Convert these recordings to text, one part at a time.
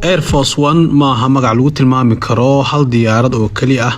Air Force One maaha magac lagu tilmaami karo hal diyaarad oo kali ah.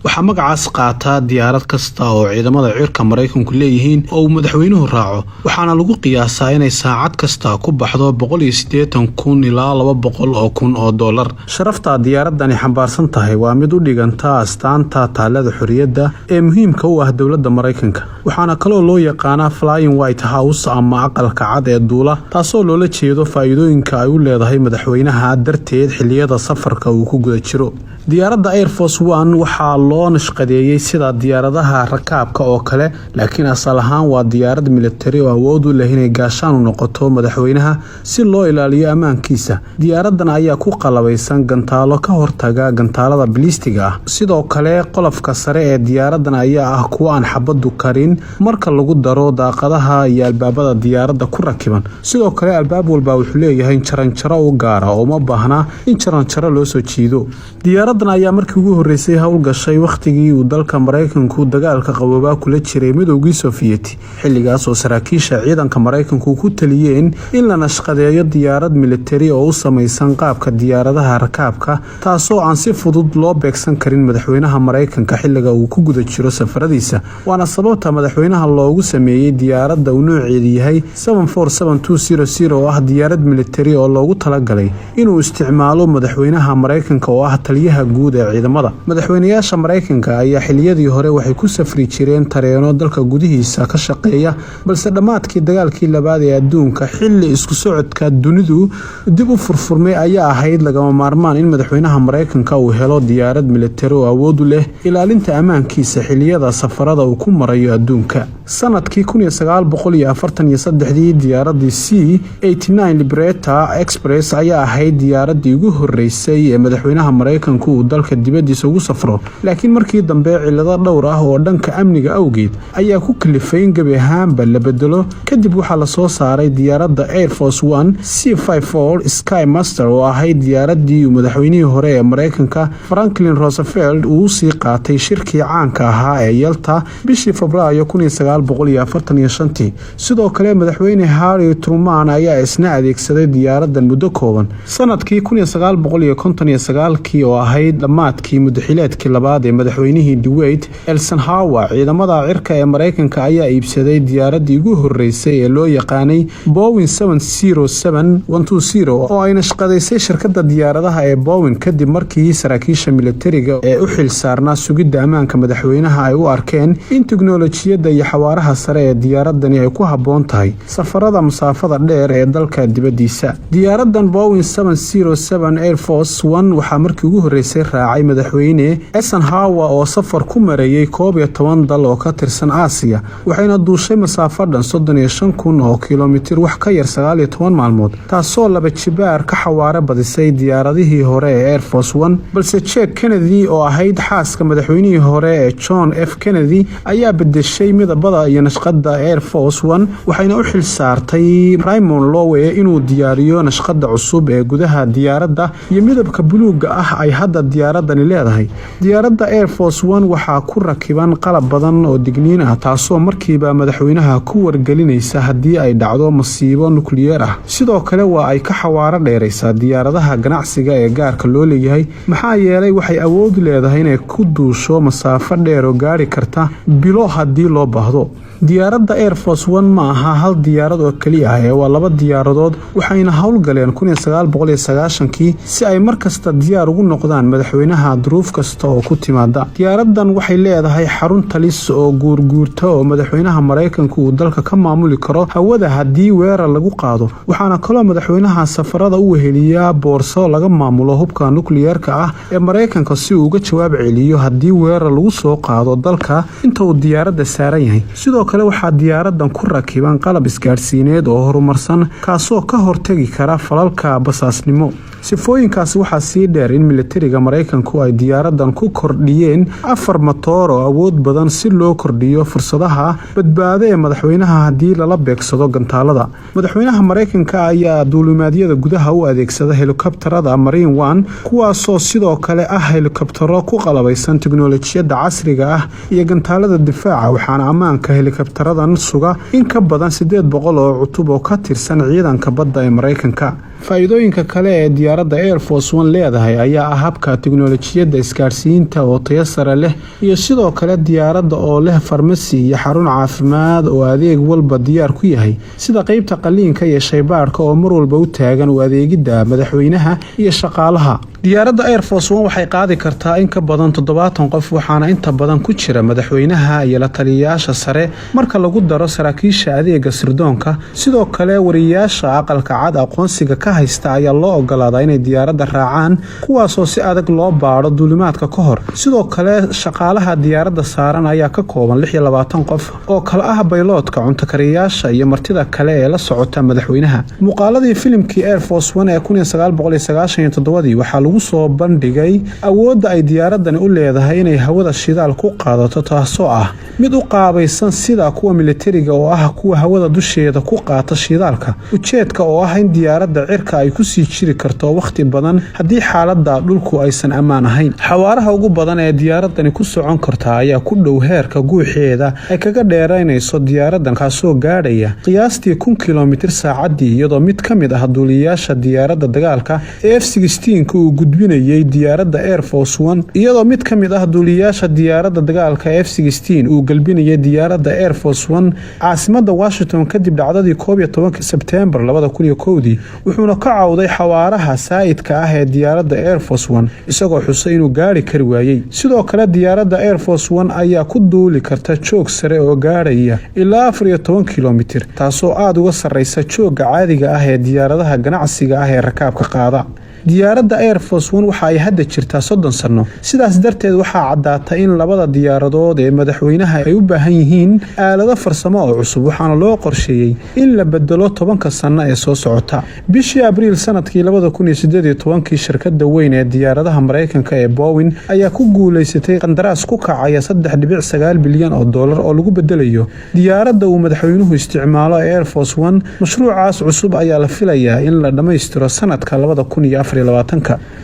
Waxa magacaas qaata diyaarad kasta oo ciidamada cirka Mareykanku leeyihiin oo madaxweynuhu raaco. Waxaana lagu qiyaasaa inay saacad kasta ku baxdo 180,000 ilaa 200,000 oo dollar. Sharafta diyaaradani xambaarsan tahay waa mid u dhiganta astaanta taalada xorriyadda ee muhiimka u ah dawladda Mareykanka. Waxaana kaloo loo yaqaanaa Flying White House ama aqalka cad ee duula, taasoo loola jeedo faa'iidooyinka ay u leedahay madaxweynaha darteed xilliyada safarka uu ku guda jiro. Diyaaradda Air Force One waxaa loo nashqadeeyay sida diyaaradaha rakaabka oo kale, laakiin asal ahaan waa diyaarad military oo awood u leh inay gaashaan u noqoto madaxweynaha si loo ilaaliyo ammaankiisa. Diyaaradan ayaa ku qalabaysan gantaalo ka hortaga gantaalada bilistiga ah. Sidoo kale qolofka sare ee diyaaradan ayaa ah kuwa aan xabadu karin marka lagu daro daaqadaha iyo albaabada diyaaradda ku rakiban. Sidoo kale albaab walba wuxuu leeyahay jaranjaro u gaar ah oo ma baahna in jaranjaro loo soo jiido. Diyaaradan ayaa markii ugu horeysay hawl gashay waqtigii uu dalka Mareykanku dagaalka qaboobaa kula jiray Midowgii Soviyeeti, xilligaas oo saraakiisha ciidanka Mareykanku ku taliyeen in la nashqadeeyo diyaarad military oo u samaysan qaabka diyaaradaha rakaabka, taasoo aan si fudud loo beegsan karin madaxweynaha Mareykanka xilliga uu ku guda jiro safaradiisa. Waana sababta madaxweynaha loogu sameeyay diyaaradda uu nooceedu yahay 747-200 oo ah diyaarad military oo loogu talagalay inuu isticmaalo madaxweynaha Mareykanka oo ah taliyaha guud ee ciidamada. Madaxweynayaasha Mareykanka ayaa xilliyadii hore waxay ku safri jireen tareeno dalka gudihiisa ka shaqeeya, balse dhamaadkii dagaalkii labaad ee adduunka xilli isku socodka dunidu dib u furfurmay ayaa ahayd lagama maarmaan in madaxweynaha Mareykanka uu helo diyaarad military oo awood u leh ilaalinta ammaankiisa xilliyada safarada uu ku marayo adduunka. Sanadkii 1943 diyaaradii C-89 Liberator Express ayaa ahayd diyaaradii ugu horeysay ee madaxweynaha Mareykanku uu dalka dibadiisa ugu safro, laakiin markii dambe cilado dhowr ah oo dhanka amniga awgeed ayaa ku kalifay in gabi ahaanba la bedelo. Kadib waxaa la soo saaray diyaaradda Air Force One C-54 Skymaster oo ahayd diyaaradii madaxweynihii hore ee Mareykanka Franklin Roosevelt uu sii qaatay shirkii caanka ahaa ee Yalta bishii Febraayo 1945. Sidoo kale madaxweyne Harry Truman ayaa isna adeegsaday diyaaradan muddo kooban. Sanadkii 1959 oo ahayd dhamaadkii muddaxileedkii labaad ee madaxweynihii Dwight Eisenhower, ciidamada cirka ee Mareykanka ayaa iibsaday diyaaradii ugu horeysay ee loo yaqaanay Boeing 707-120 oo ay nashqadeysay shirkadda diyaaradaha ee Boeing kadib markii saraakiisha militariga ee u xil saarnaa sugidda ammaanka madaxweynaha ay u arkeen in tiknoolajiyadda iyo xawaaraha sare ee diyaaradani ay ku habboon tahay safarada masaafada dheer ee dalka dibadiisa. Diyaaradan Boeing 707 Air Force One waxaa markii ugu horeysay raacay madaxweyne Eisenhower oo safar ku marayay 11 dal oo ka tirsan Aasiya, waxayna duushay masaafo dhan 35,000 oo kiiloomitir wax ka yar 19 maalmood, taasoo laba jibaar ka xawaare badisay diyaaradihii hore ee Air Force One. Balse Jake Kennedy oo ahayd xaaska madaxweynihii hore ee John F. Kennedy ayaa bedeshay midabada iyo nashqadda Air Force One, waxayna u xil saartay Raymond Lowe inuu diyaariyo nashqadda cusub ee gudaha diyaaradda iyo midabka buluuga ah ay hadda diyaaradani leedahay. Diyaaradda Air Force One waxaa ku rakiban qalab badan oo digniin ah, taasoo markiiba madaxweynaha ku wargelinaysa haddii ay dhacdo masiibo nukliyeer ah. Sidoo kale waa ay ka xawaaro dheeraysaa diyaaradaha ganacsiga ee gaarka loo leeyahay, maxaa yeelay waxay awood leedahay inay ku duusho masaafo dheer oo gaari karta bilo haddii loo baahdo. Diyaaradda Air Force One ma aha hal diyaarad oo kaliya ah, waa laba diyaaradood, waxayna howlgaleen 1990 si ay markasta diyaar ugu noqdaan madaxweynaha duruuf kasta oo ku timaada. Diyaaradan waxay leedahay xarun talis oo guurguurta oo madaxweynaha Mareykanku uu dalka ka maamuli karo hawada haddii weerar lagu qaado. Waxaana kaloo madaxweynaha safarada u weheliyaa boorso laga maamulo hubka nukliyeerka ah ee Mareykanka si uu uga jawaab celiyo haddii weerar lagu soo qaado dalka inta uu diyaaradda saaran yahay. Sidoo kale waxaa diyaaradan ku rakiban qalab isgaarsiineed oo horumarsan kaasoo ka hortagi kara falalka basaasnimo. sifooyinkaas waxaa sii dheer in militariga Mareykanku ay diyaaradan ku kordhiyeen 4 matoor oo awood badan si loo kordhiyo fursadaha badbaado ee madaxweynaha haddii lala beegsado gantaalada. Madaxweynaha Mareykanka ayaa duulimaadyada gudaha u adeegsada helikobtarada Marine One, kuwaasoo sidoo kale ah helikobtaro ku qalabaysan tiknoolajiyadda casriga ah iyo gantaalada difaaca, waxaana ammaanka helikobtaradan suga in ka badan 800 oo cutub oo ka tirsan ciidanka badda ee Mareykanka. faa'iidooyinka kale ee diyaaradda Air Force One leedahay ayaa ah habka tiknoolajiyadda isgaarsiinta oo tayo sare leh iyo sidoo kale diyaaradda oo leh farmasi iyo xarun caafimaad oo adeeg walba diyaar ku yahay sida qaybta qaliinka iyo shaybaarka oo mar walba u taagan u adeegidda madaxweynaha iyo shaqaalaha. diyaaradda Air Force One waxay qaadi kartaa in ka badan 70 qof waxaana inta badan ku jira madaxweynaha iyo la taliyayaasha sare marka lagu daro saraakiisha adeega sirdoonka. sidoo kale wariyaasha aqalka cad aqoonsiga ka haysta ayaa loo ogolaadaa inay diyaaradda raacaan kuwaasoo si adag loo baaro duulimaadka ka hor. sidoo kale shaqaalaha diyaaradda saaran ayaa ka kooban 26 qof oo kala ah bayloodka, cunto kariyayaasha iyo martida kale ee la socota madaxweynaha. muuqaaladii filimkii Air Force One ee 1997 waxaa lagu soo bandhigay awoodda ay diyaaradani u leedahay inay hawada shidaal ku qaadato taasoo ah mid u qaabaysan sida kuwa militariga oo ah kuwa hawada dusheeda ku qaata shidaalka. ujeedka oo ah in diyaaradda cirka ay ku sii jiri karto waqti badan haddii xaaladda dhulku aysan ammaan ahayn. xawaaraha ugu badan ee diyaaradani ku socon karta ayaa ku dhow heerka guuxeeda ay kaga dheeraynayso diyaaraddan kaasoo gaadhaya qiyaastii 1 kilomitir saacadii iyadoo mid ka mid ah duuliyayaasha diyaaradda dagaalka ee F-16 uu gudbinayay diyaaradda Air Force One iyadoo mid ka mid ah duuliyayaasha diyaaradda dagaalka F-16 uu galbinayay diyaaradda Air Force One caasimadda Washington kadib dhacdadii 11 Sebtembar 2001 wuxuuna ka cawday xawaaraha saa'idka ah ee diyaaradda Air Force One isagoo xusay inuu gaari kari waayay. sidoo kale diyaaradda Air Force One ayaa ku duuli karta joog sare oo gaaraya ilaa 14 kilomitir taasoo aad uga sarreysa joogga caadiga ah ee diyaaradaha ganacsiga ah ee rakaabka qaada. diyaaradda Air Force One waxa ay hadda jirtaa 30 sano sidaas darteed waxaa caddaatay in labada diyaaradood ee madaxweynaha ay u baahan yihiin aalado farsamo oo cusub waxaana loo qorsheeyay in la bedelo 10 sano ee soo socota. bishii Abriil sanadkii 2018 shirkadda weyn ee diyaaradaha Mareykanka ee Boeing ayaa ku guuleysatay qandaraas ku kacaya 3.9 bilyan oo dollar oo lagu bedelayo diyaaradda uu madaxweynuhu isticmaalo Air Force One. mashruucaas cusub ayaa la filayaa in la dhammaystiro sanadka 2024.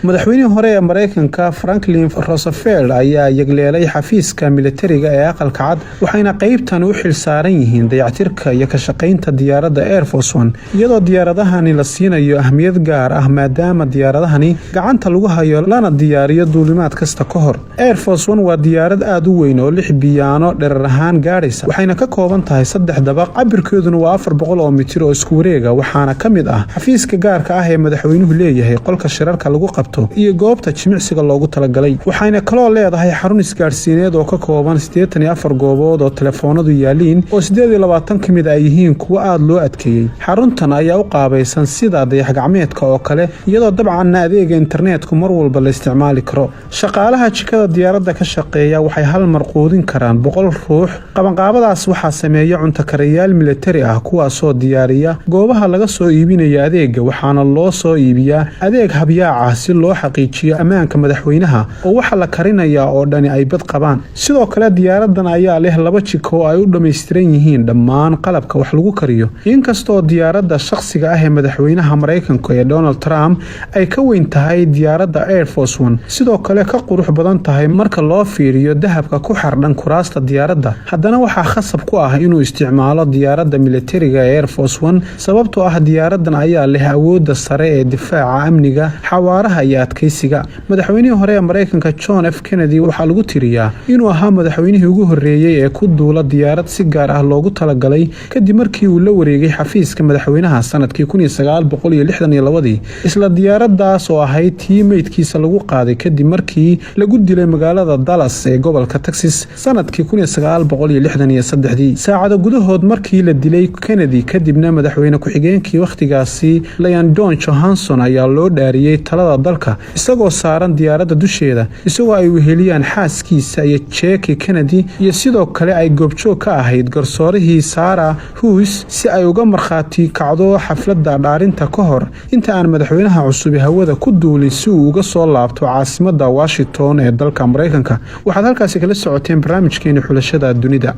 madaxweynihii hore ee Mareykanka Franklin Roosevelt ayaa yagleelay xafiiska militariga ee aqalka cad waxayna qaybtan u xil saaran yihiin dayactirka iyo ka shaqaynta diyaaradda Air Force One iyadoo diyaaradahani la siinayo ahmiyad gaar ah maadaama diyaaradahani gacanta lagu hayo lana diyaariyo duulimaad kasta ka hor. Air Force One waa diyaarad aad u weyn oo 6 biyaano dherer ahaan gaadhaysa waxayna ka kooban tahay 3 dabaq cabirkeeduna waa 400 oo mitir oo isku wareega waxaana ka mid ah xafiiska gaarka ah ee madaxweynuhu leeyahay shirarka lagu qabto iyo goobta jimicsiga loogu talagalay. waxayna kaloo leedahay xarun isgaarsiineed oo ka kooban 84 goobood oo telefoonadu yaaliin oo 28 ka mid ay yihiin kuwa aad loo adkeeyay. xaruntan ayaa u qaabaysan sida dayax-gacmeedka oo kale iyadoo dabcan adeega internetku mar walba la isticmaali karo. shaqaalaha jikada diyaaradda ka shaqeeya waxay hal mar quudin karaan 100 ruux. qabanqaabadaas waxaa sameeya cunto kariyaal militari ah kuwaasoo diyaariya goobaha laga soo iibinayo adeega waxaana loo soo iibiyaa adeeg habyaaca si loo xaqiijiyo ammaanka madaxweynaha oo waxa la karinayaa oo dhani ay bad qabaan. sidoo kale diyaaraddan ayaa leh 2 jiko oo ay u dhammaystiran yihiin dhammaan qalabka wax lagu kariyo. inkastoo diyaaradda shakhsiga ah ee madaxweynaha Mareykanka ee Donald Trump ay ka weyn tahay diyaaradda Air Force One sidoo kale ka qurux badan tahay marka loo fiiriyo dahabka ku xardhan kuraasta diyaaradda haddana waxaa khasab ku ah inuu isticmaalo diyaaradda militariga ee Air Force One sababtoo ah diyaaraddan ayaa leh awoodda sare ee difaaca amniga xawaaraha iyo adkeysiga. madaxweynihii hore ee Mareykanka John F Kennedy waxaa lagu tiriyaa inuu ahaa madaxweynihii ugu horeeyay ee ku duula diyaarad si gaar ah loogu talagalay kadib markii uu la wareegay xafiiska madaxweynaha sanadkii 1962 isla diyaaraddaas oo ahayd tii meydkiisa lagu qaaday kadib markii lagu dilay magaalada Dallas ee gobolka Texas sanadkii 1963 saacado gudahood markii la dilay Kennedy kadibna madaxweyne ku-xigeenkii waqtigaasi Lyndon Johnson ayaa loo dhaariyay talada dalka isagoo saaran diyaaradda dusheeda isagoo ay weheliyaan xaaskiisa iyo Jackie Kennedy iyo sidoo kale ay goobjoog ka ahayd garsoorihii Sarah Hughes si ay uga markhaati kacdo xafladda dhaarinta ka hor inta aan madaxweynaha cusub hawada ku duulin si uu uga soo laabto caasimadda Washington ee dalka Mareykanka. waxaad halkaasi kala socoteen barnaamijkeena xulashada dunida.